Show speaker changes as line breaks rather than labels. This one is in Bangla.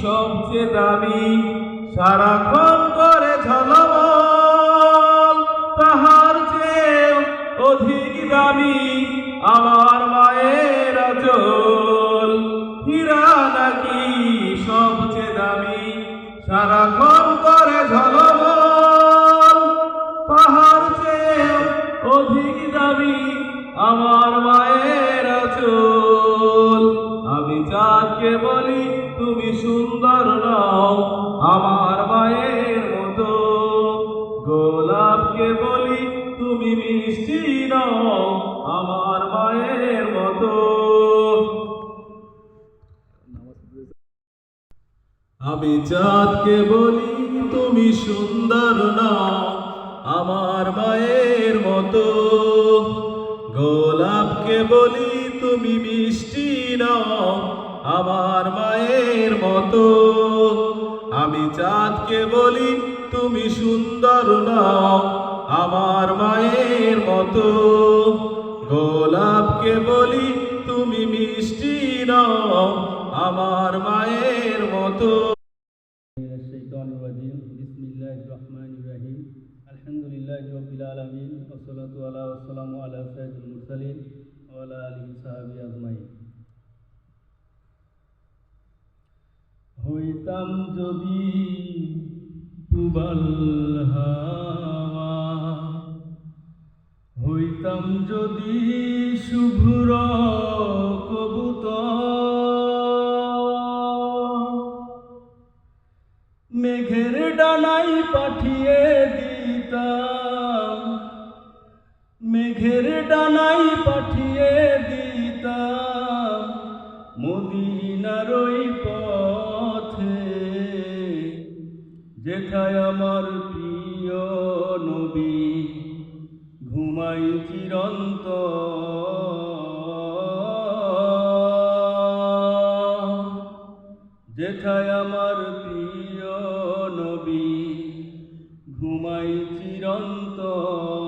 সবচেয়ে দামি সারাক্ষণ করে ঝলমল, তাহার চেয়ে অধিক দামি আমার মায়ের আঁচল। হীরা নাকি সবচেয়ে দামি সারাক্ষণ করে ঝলমল, তাহার চেয়ে অধিক দামি আমার মায়ের আঁচল। আমি চাঁদকে বলি তুমি সুন্দর নও আমার মায়ের মতো, গোলাপকে বলি তুমি মিষ্টি নও আমার মায়ের মতো। আমি চাঁদকে বলি তুমি সুন্দর নও আমার মায়ের মতো, গোলাপকে বলি তুমি মিষ্টি নও আমার মায়ের মতো। আমি চাঁদকে বলি তুমি সুন্দর নও আমার মায়ের মতো, গোলাপকে বলি তুমি মিষ্টি নও আমার মায়ের মতো।
বিসমিল্লাহির রহমানির রহিম। আলহামদুলিল্লাহি রাব্বিল আলামিন, ওয়াসসালাতু ওয়াসসালামু আলা সাইয়্যিদিল মুরসালিন ওয়া আলা আলিহি সাহবিহি আজমাইন। হইতাম যদি পুবাল হাওয়া, হইতাম যদি শুভ্র কবুতর, মেঘের ডানাই পাঠিয়ে দিতাম, মেঘের ডানাই পাঠিয়ে দিতাম মদিনার ওই পথে, যেথায় আমার প্রিয় নবী ঘুমাই চিরন্তন, যেথায় আমার প্রিয় নবী ঘুমাই চিরন্তন।